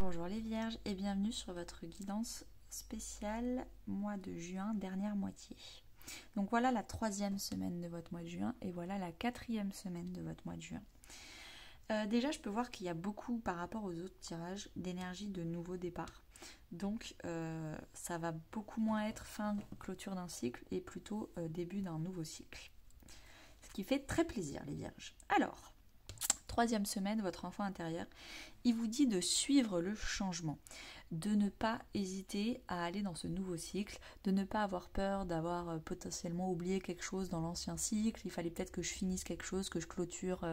Bonjour les Vierges et bienvenue sur votre guidance spéciale mois de juin, dernière moitié. Donc voilà la 3e semaine de votre mois de juin et voilà la 4e semaine de votre mois de juin. Déjà je peux voir qu'il y a beaucoup par rapport aux autres tirages d'énergie de nouveau départ. Donc ça va beaucoup moins être fin clôture d'un cycle et plutôt début d'un nouveau cycle. Ce qui fait très plaisir les Vierges. Alors, 3e semaine, votre enfant intérieur, il vous dit de suivre le changement, de ne pas hésiter à aller dans ce nouveau cycle, de ne pas avoir peur d'avoir potentiellement oublié quelque chose dans l'ancien cycle, il fallait peut-être que je finisse quelque chose, que je clôture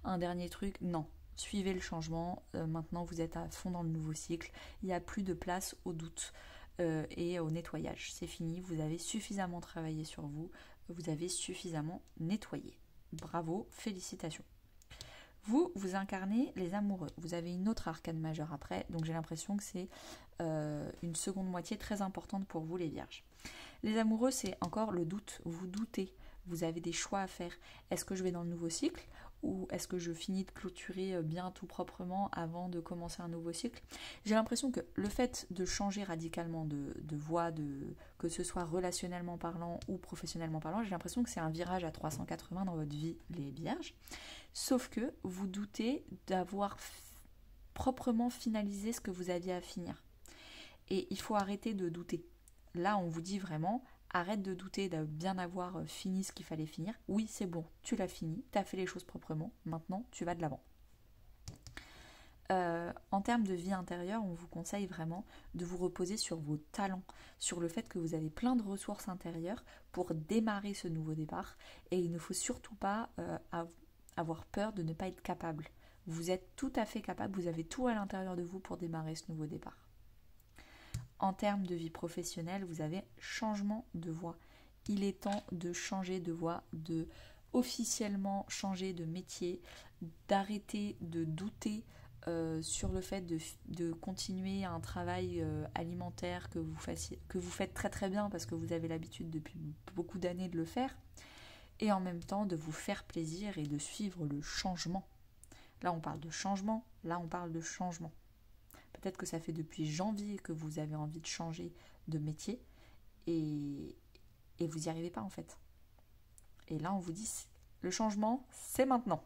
un dernier truc. Non, suivez le changement, maintenant vous êtes à fond dans le nouveau cycle, il n'y a plus de place au doute et au nettoyage. C'est fini, vous avez suffisamment travaillé sur vous, vous avez suffisamment nettoyé. Bravo, félicitations. Vous incarnez les amoureux. Vous avez une autre arcane majeure après, donc j'ai l'impression que c'est une seconde moitié très importante pour vous les Vierges. Les amoureux, c'est encore le doute. Vous doutez, vous avez des choix à faire. Est-ce que je vais dans le nouveau cycle ou est-ce que je finis de clôturer bien tout proprement avant de commencer un nouveau cycle? J'ai l'impression que le fait de changer radicalement de voie, que ce soit relationnellement parlant ou professionnellement parlant, j'ai l'impression que c'est un virage à 380 dans votre vie, les Vierges. Sauf que vous doutez d'avoir proprement finalisé ce que vous aviez à finir. Et il faut arrêter de douter. Là, on vous dit vraiment, arrête de douter de bien avoir fini ce qu'il fallait finir. Oui, c'est bon, tu l'as fini, tu as fait les choses proprement, maintenant tu vas de l'avant. En termes de vie intérieure, on vous conseille vraiment de vous reposer sur vos talents, sur le fait que vous avez plein de ressources intérieures pour démarrer ce nouveau départ. Et il ne faut surtout pas avoir peur de ne pas être capable. Vous êtes tout à fait capable, vous avez tout à l'intérieur de vous pour démarrer ce nouveau départ. En termes de vie professionnelle, vous avez changement de voie. Il est temps de changer de voie, de officiellement changer de métier, d'arrêter de douter sur le fait de continuer un travail alimentaire que vous faites très très bien parce que vous avez l'habitude depuis beaucoup d'années de le faire. Et en même temps de vous faire plaisir et de suivre le changement. Là, on parle de changement, là, on parle de changement. Peut-être que ça fait depuis janvier que vous avez envie de changer de métier et vous n'y arrivez pas en fait. Et là, on vous dit, le changement, c'est maintenant.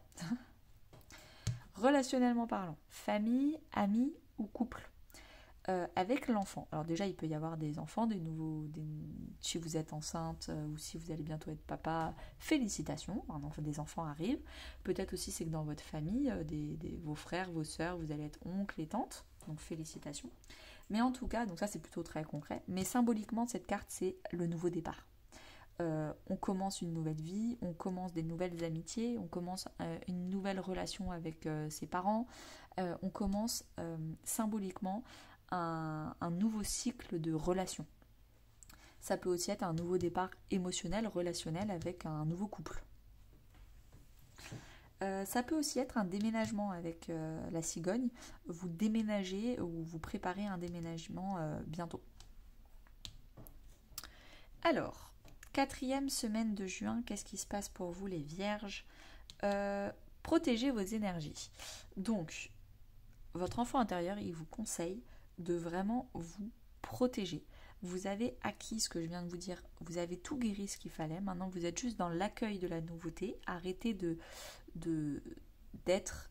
Relationnellement parlant, famille, amis ou couple. Avec l'enfant. Alors déjà, il peut y avoir des enfants, si vous êtes enceinte ou si vous allez bientôt être papa, félicitations, des enfants arrivent. Peut-être aussi c'est que dans votre famille, vos frères, vos sœurs, vous allez être oncles et tantes, donc félicitations. Mais en tout cas, donc ça c'est plutôt très concret, mais symboliquement cette carte c'est le nouveau départ. On commence une nouvelle vie, on commence des nouvelles amitiés, on commence une nouvelle relation avec ses parents, on commence symboliquement un nouveau cycle de relations. Ça peut aussi être un nouveau départ émotionnel, relationnel avec un nouveau couple. Ça peut aussi être un déménagement avec la cigogne. Vous déménagez ou vous préparez un déménagement bientôt. Alors, 4e semaine de juin, qu'est-ce qui se passe pour vous les Vierges? Protégez vos énergies. Donc, votre enfant intérieur, il vous conseille de vraiment vous protéger. Vous avez acquis ce que je viens de vous dire, vous avez tout guéri ce qu'il fallait, maintenant vous êtes juste dans l'accueil de la nouveauté, arrêtez d'être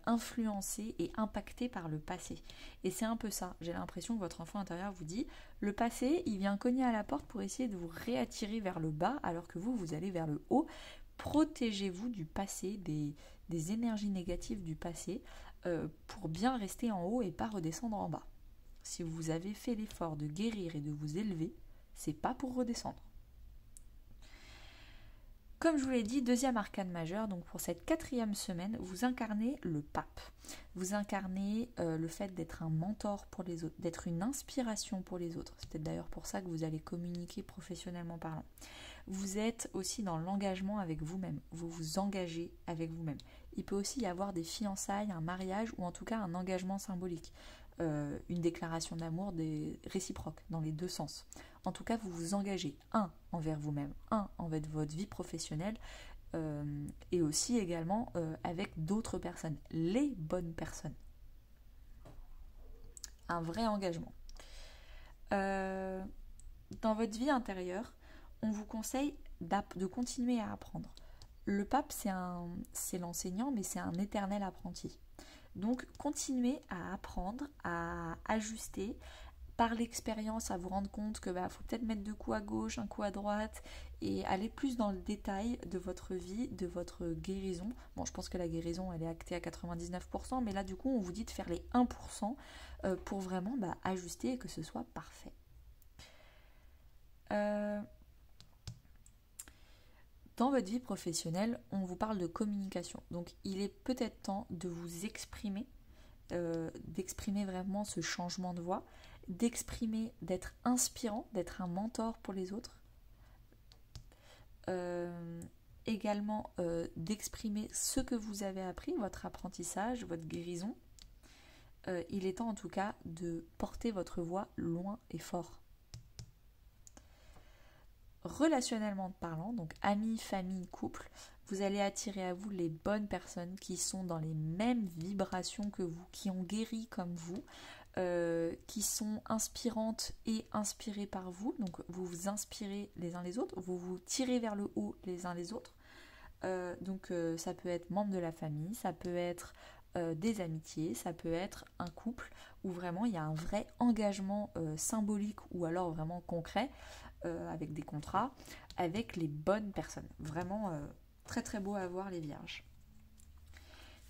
influencé et impacté par le passé. Et c'est un peu ça, j'ai l'impression que votre enfant intérieur vous dit, le passé, il vient cogner à la porte pour essayer de vous réattirer vers le bas, alors que vous allez vers le haut. Protégez-vous du passé, des énergies négatives du passé, pour bien rester en haut et pas redescendre en bas. Si vous avez fait l'effort de guérir et de vous élever, c'est pas pour redescendre. Comme je vous l'ai dit, 2e arcane majeure, donc pour cette 4e semaine, vous incarnez le pape. Vous incarnez le fait d'être un mentor pour les autres, d'être une inspiration pour les autres. C'est peut-être d'ailleurs pour ça que vous allez communiquer professionnellement parlant. Vous êtes aussi dans l'engagement avec vous-même. Vous vous engagez avec vous-même. Il peut aussi y avoir des fiançailles, un mariage ou en tout cas un engagement symbolique. Une déclaration d'amour réciproque dans les deux sens. En tout cas, vous vous engagez, envers vous-même, envers votre vie professionnelle et aussi également avec d'autres personnes, les bonnes personnes. un vrai engagement. Dans votre vie intérieure, on vous conseille de continuer à apprendre. Le pape, c'est l'enseignant, mais c'est un éternel apprenti. Donc, continuez à apprendre, à ajuster, par l'expérience, à vous rendre compte que faut peut-être mettre 2 coups à gauche, un coup à droite, et aller plus dans le détail de votre vie, de votre guérison. Bon, je pense que la guérison, elle est actée à 99%, mais là, du coup, on vous dit de faire les 1% pour vraiment ajuster et que ce soit parfait. Dans votre vie professionnelle, on vous parle de communication. Donc, il est peut-être temps de vous exprimer, d'exprimer vraiment ce changement de voix, d'exprimer, d'être inspirant, d'être un mentor pour les autres. Également, d'exprimer ce que vous avez appris, votre apprentissage, votre guérison. Il est temps en tout cas de porter votre voix loin et fort. Relationnellement parlant, donc amis, famille, couple, vous allez attirer à vous les bonnes personnes qui sont dans les mêmes vibrations que vous, qui ont guéri comme vous, qui sont inspirantes et inspirées par vous. Donc vous vous inspirez les uns les autres, vous vous tirez vers le haut les uns les autres. Donc ça peut être membre de la famille, ça peut être des amitiés, ça peut être un couple où vraiment il y a un vrai engagement symbolique ou alors vraiment concret avec des contrats, avec les bonnes personnes. Vraiment très très beau à voir les vierges.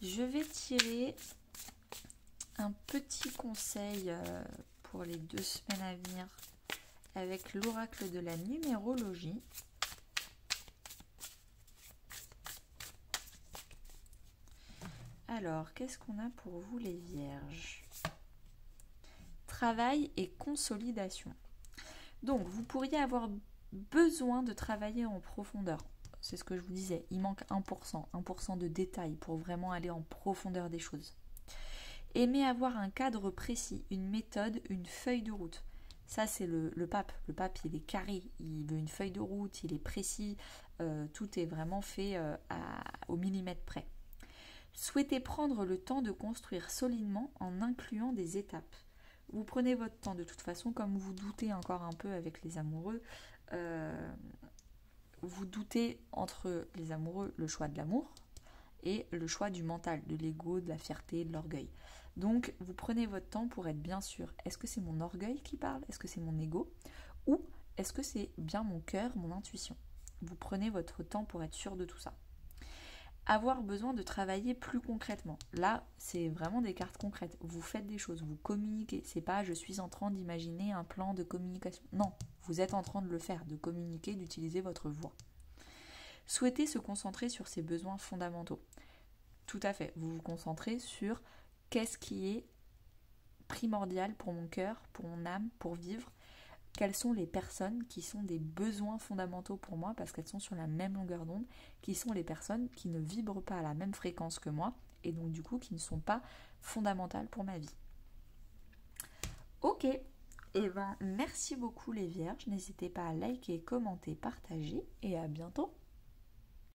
Je vais tirer un petit conseil pour les 2 semaines à venir avec l'oracle de la numérologie. Alors, qu'est-ce qu'on a pour vous les vierges? Travail et consolidation. Donc, vous pourriez avoir besoin de travailler en profondeur. C'est ce que je vous disais, il manque 1% de détails pour vraiment aller en profondeur des choses. Aimez avoir un cadre précis, une méthode, une feuille de route. Ça, c'est le pape. Le pape, il est carré, il veut une feuille de route, il est précis, tout est vraiment fait au millimètre près. Souhaitez prendre le temps de construire solidement en incluant des étapes. Vous prenez votre temps de toute façon, comme vous doutez encore un peu avec les amoureux, vous doutez entre les amoureux le choix de l'amour et le choix du mental, de l'ego, de la fierté, de l'orgueil. Donc vous prenez votre temps pour être bien sûr, est-ce que c'est mon orgueil qui parle, est-ce que c'est mon ego, ou est-ce que c'est bien mon cœur, mon intuition? Vous prenez votre temps pour être sûr de tout ça. Avoir besoin de travailler plus concrètement. Là, c'est vraiment des cartes concrètes. Vous faites des choses, vous communiquez. C'est pas je suis en train d'imaginer un plan de communication. Non, vous êtes en train de le faire, de communiquer, d'utiliser votre voix. Souhaitez se concentrer sur ses besoins fondamentaux. Tout à fait, vous vous concentrez sur qu'est-ce qui est primordial pour mon cœur, pour mon âme, pour vivre. Quelles sont les personnes qui sont des besoins fondamentaux pour moi parce qu'elles sont sur la même longueur d'onde, qui sont les personnes qui ne vibrent pas à la même fréquence que moi et donc du coup qui ne sont pas fondamentales pour ma vie. Ok, et merci beaucoup les vierges, n'hésitez pas à liker, commenter, partager et à bientôt.